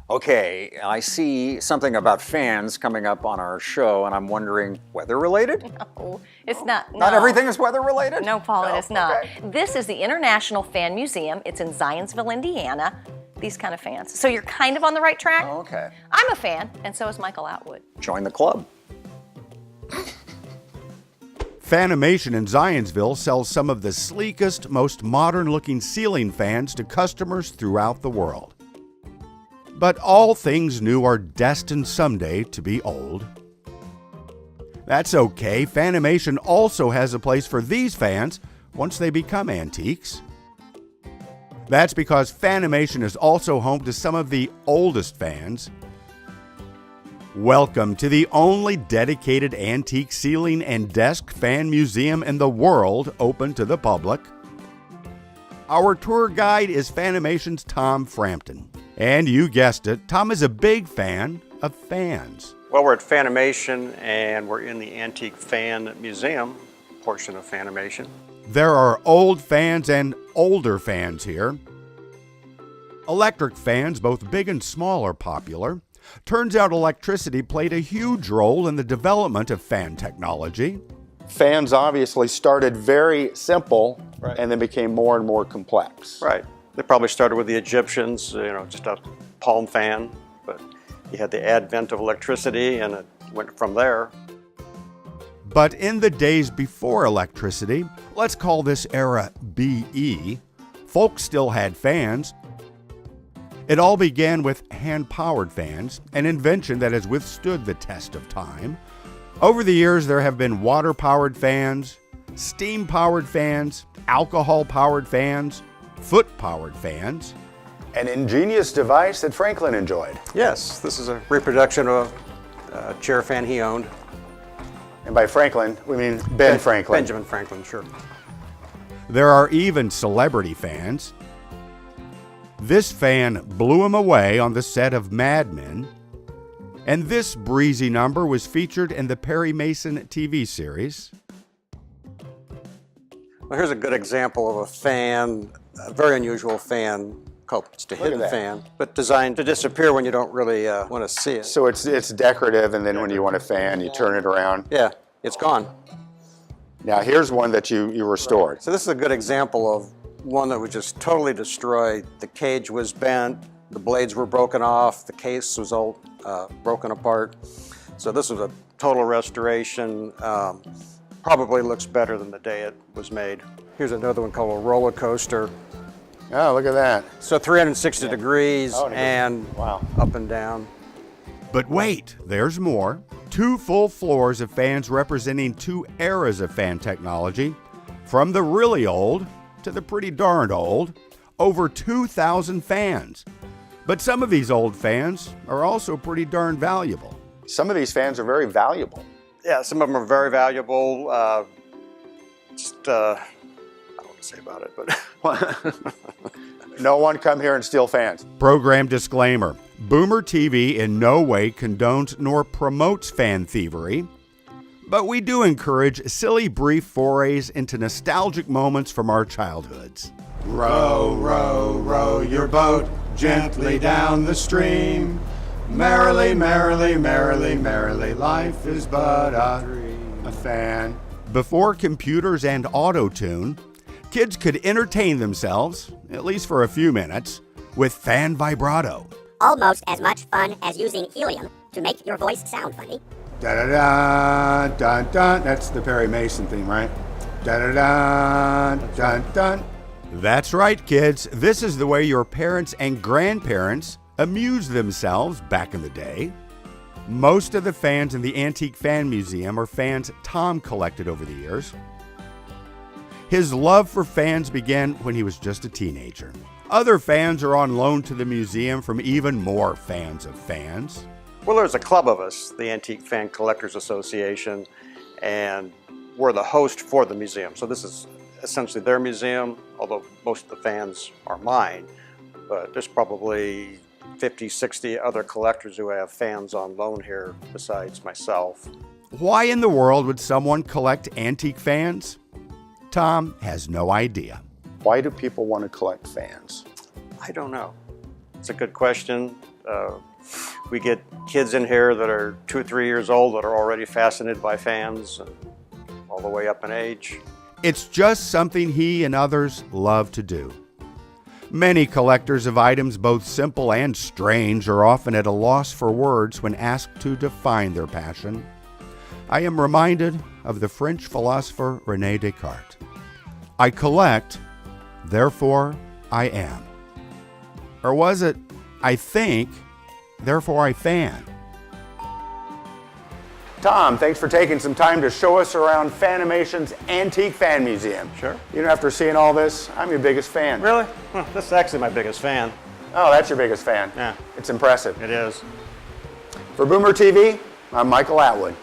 Okay, I see something about fans coming up on our show, and I'm wondering, weather-related? No, it's not. No. Not everything is weather-related? No, Paul, it is not. Okay. This is the International Fan Museum. It's in Zionsville, Indiana. These kind of fans. So you're kind of on the right track. Oh, okay. I'm a fan, and so is Michael Atwood. Join the club. Fanimation in Zionsville sells some of the sleekest, most modern-looking ceiling fans to customers throughout the world. But all things new are destined someday to be old. That's okay. Fanimation also has a place for these fans once they become antiques. That's because Fanimation is also home to some of the oldest fans. Welcome to the only dedicated antique ceiling and desk fan museum in the world open to the public. Our tour guide is Fanimation's Tom Frampton. And you guessed it, Tom is a big fan of fans. Well, we're at Fanimation and we're in the Antique Fan Museum portion of Fanimation. There are old fans and older fans here. Electric fans, both big and small, are popular. Turns out electricity played a huge role in the development of fan technology. Fans obviously started very simple, Right. and then became more and more complex. Right. They probably started with the Egyptians, just a palm fan, but you had the advent of electricity and it went from there. But in the days before electricity, let's call this era BE, folks still had fans. It all began with hand-powered fans, an invention that has withstood the test of time. Over the years, there have been water-powered fans, steam-powered fans, alcohol-powered fans, foot-powered fans. An ingenious device that Franklin enjoyed. Yes, this is a reproduction of a chair fan he owned. And by Franklin, we mean Ben Franklin. Benjamin Franklin, sure. There are even celebrity fans. This fan blew him away on the set of Mad Men. And this breezy number was featured in the Perry Mason TV series. Well, here's a good example of a fan, a very unusual fan, called just a hidden that. fan, but designed to disappear when you don't really want to see it. So it's decorative, and then when you want a fan, you turn it around. Yeah, it's gone. Now here's one that you restored. So this is a good example of one that was just totally destroyed. The cage was bent, the blades were broken off, the case was all broken apart. So this was a total restoration. Probably looks better than the day it was made. Here's another one called a roller coaster. Oh, look at that. So 360 degrees Oh, and wow. up and down. But wait, there's more. 2 full floors of fans representing 2 eras of fan technology, from the really old to the pretty darn old. Over 2,000 fans. But some of these old fans are also pretty darn valuable. Some of these fans are very valuable. Yeah, some of them are very valuable. I don't want to say about it, but No one come here and steal fans. Program disclaimer. Boomer TV in no way condones nor promotes fan thievery, but we do encourage silly brief forays into nostalgic moments from our childhoods. Row, row, row your boat gently down the stream. Merrily, merrily, merrily, merrily, life is but a dream. A fan. Before computers and auto-tune, kids could entertain themselves, at least for a few minutes, with fan vibrato. Almost as much fun as using helium to make your voice sound funny. Da-da-da, dun-dun. That's the Perry Mason theme, right? Da-da-da, dun-dun. That's right, kids. This is the way your parents and grandparents amused themselves back in the day. Most of the fans in the Antique Fan Museum are fans Tom collected over the years. His love for fans began when he was just a teenager. Other fans are on loan to the museum from even more fans of fans. well, there's a club of us, the Antique Fan Collectors Association, and we're the host for the museum. So this is essentially their museum, although most of the fans are mine. But there's probably 50, 60 other collectors who have fans on loan here besides myself. Why in the world would someone collect antique fans? Tom has no idea. Why do people want to collect fans? I don't know. It's a good question. We get kids in here that are 2 or 3 years old that are already fascinated by fans, and all the way up in age. It's just something he and others love to do. Many collectors of items both simple and strange are often at a loss for words when asked to define their passion. I am reminded of the French philosopher René Descartes. I collect, therefore I am. Or was it, I think, therefore I fan? Tom, thanks for taking some time to show us around Fanimation's Antique Fan Museum. Sure. You know, after seeing all this, I'm your biggest fan. Really? Huh, this is actually my biggest fan. Oh, that's your biggest fan. Yeah. It's impressive. It is. For Boomer TV, I'm Michael Atwood.